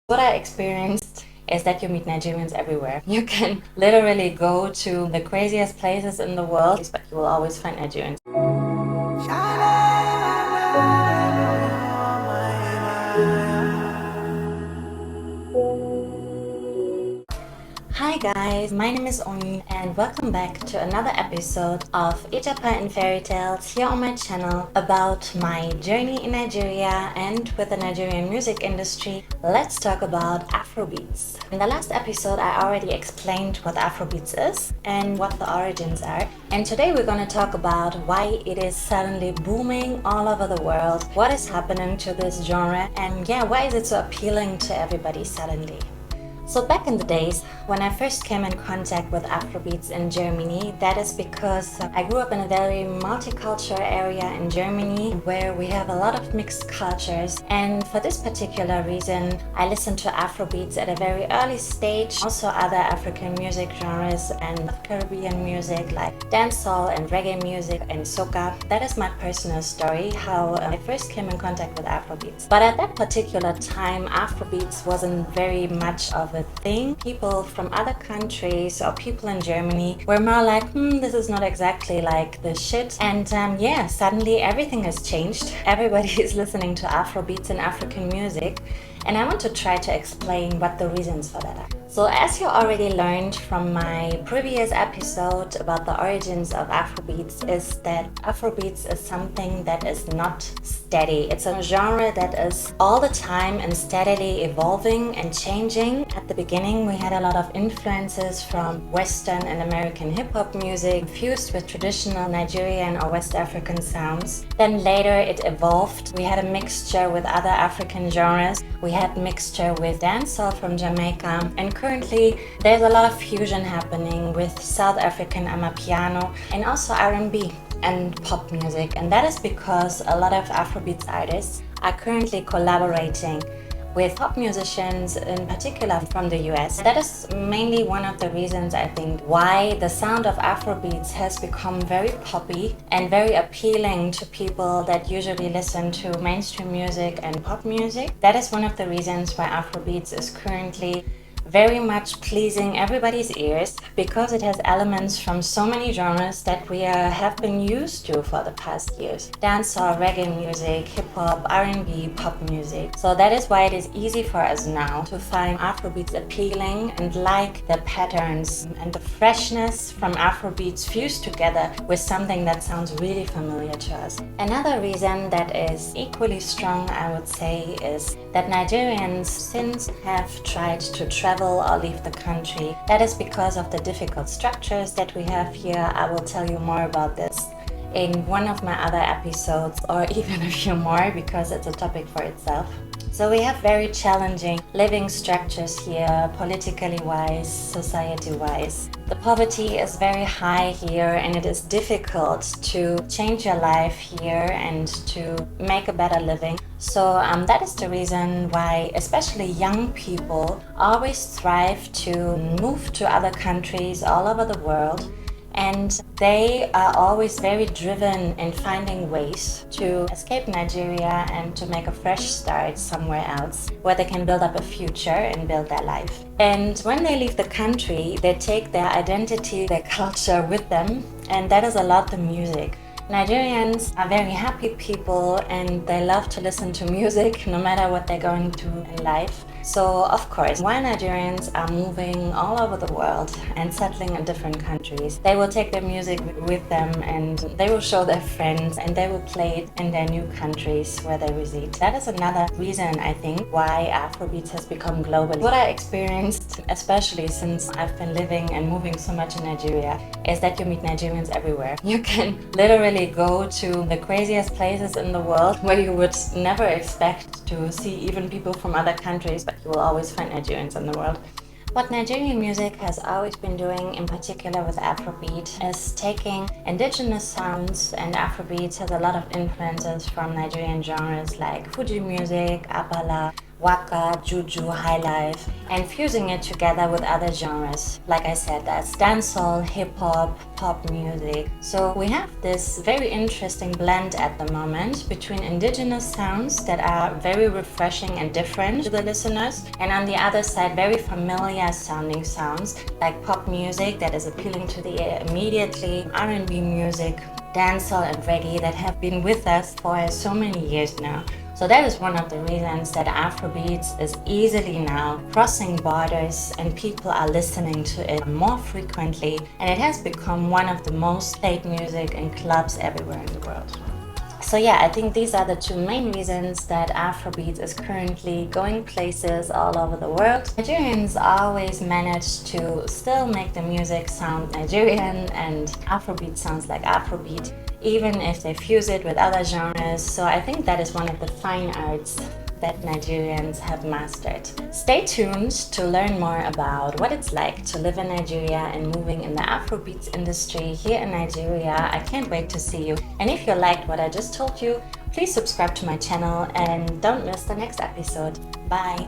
What I experienced is that you meet Nigerians everywhere. You can literally go to the craziest places in the world, but you will always find Nigerians. Hi guys, my name is Oyin and welcome back to another episode of Ijapa And Fairy Tales here on my channel about my journey in Nigeria and with the Nigerian music industry. Let's talk about Afrobeats. In the last episode I already explained what Afrobeats is and what the origins are, and today we're going to talk about why it is suddenly booming all over the world, what is happening to this genre, and why is it so appealing to everybody suddenly. So back in the days, when I first came in contact with Afrobeats in Germany, that is because I grew up in a very multicultural area in Germany where we have a lot of mixed cultures, and for this particular reason I listened to Afrobeats at a very early stage, also other African music genres and Caribbean music like dancehall and reggae music and soca. That is my personal story, how I first came in contact with Afrobeats. But at that particular time, Afrobeats wasn't very much of a thing. People from other countries or people in Germany were more like, this is not exactly like the shit. And suddenly everything has changed. Everybody is listening to Afrobeats and African music. And I want to try to explain what the reasons for that are. So as you already learned from my previous episode about the origins of Afrobeats, is that Afrobeats is something that is not steady. It's a genre that is all the time and steadily evolving and changing. At the beginning we had a lot of influences from Western and American hip-hop music fused with traditional Nigerian or West African sounds. Then later it evolved. We had a mixture with other African genres. We had mixture with dancehall from Jamaica, and currently there's a lot of fusion happening with South African amapiano and also R&B and pop music, and that is because a lot of Afrobeats artists are currently collaborating with pop musicians, in particular from the US. That is mainly one of the reasons I think why the sound of Afrobeats has become very poppy and very appealing to people that usually listen to mainstream music and pop music. That is one of the reasons why Afrobeats is currently very much pleasing everybody's ears, because it has elements from so many genres that we have been used to for the past years. Dancehall, reggae music, hip-hop, R&B, pop music. So that is why it is easy for us now to find Afrobeats appealing and like the patterns and the freshness from Afrobeats fused together with something that sounds really familiar to us. Another reason that is equally strong, I would say, is that Nigerians since have tried to travel or leave the country. That is because of the difficult structures that we have here. I will tell you more about this in one of my other episodes, or even a few more, because it's a topic for itself. So we have very challenging living structures here, politically wise, society wise. The poverty is very high here, and it is difficult to change your life here and to make a better living. So that is the reason why especially young people always thrive to move to other countries all over the world. And they are always very driven in finding ways to escape Nigeria and to make a fresh start somewhere else where they can build up a future and build their life. And when they leave the country, they take their identity, their culture with them, and that is a lot the music. Nigerians are very happy people and they love to listen to music no matter what they're going through in life. So of course, while Nigerians are moving all over the world and settling in different countries, they will take their music with them and they will show their friends and they will play it in their new countries where they reside. That is another reason I think why Afrobeats has become global. What I experienced, especially since I've been living and moving so much in Nigeria, is that you meet Nigerians everywhere. You can literally go to the craziest places in the world where you would never expect to see even people from other countries, but you will always find Nigerians in the world. What Nigerian music has always been doing, in particular with Afrobeat, is taking indigenous sounds, and Afrobeat has a lot of influences from Nigerian genres like Fuji music, Apala, waka, juju, highlife, and fusing it together with other genres. Like I said, that's dancehall, hip-hop, pop music. So we have this very interesting blend at the moment between indigenous sounds that are very refreshing and different to the listeners, and on the other side, very familiar sounding sounds like pop music that is appealing to the ear immediately, R&B music, dancehall and reggae that have been with us for so many years now. So that is one of the reasons that Afrobeats is easily now crossing borders and people are listening to it more frequently, and it has become one of the most played music in clubs everywhere in the world. So yeah, I think these are the two main reasons that Afrobeat is currently going places all over the world. Nigerians always manage to still make the music sound Nigerian, and Afrobeat sounds like Afrobeat, even if they fuse it with other genres. So I think that is one of the fine arts that Nigerians have mastered. Stay tuned to learn more about what it's like to live in Nigeria and moving in the Afrobeats industry here in Nigeria. I can't wait to see you. And if you liked what I just told you, please subscribe to my channel and don't miss the next episode. Bye!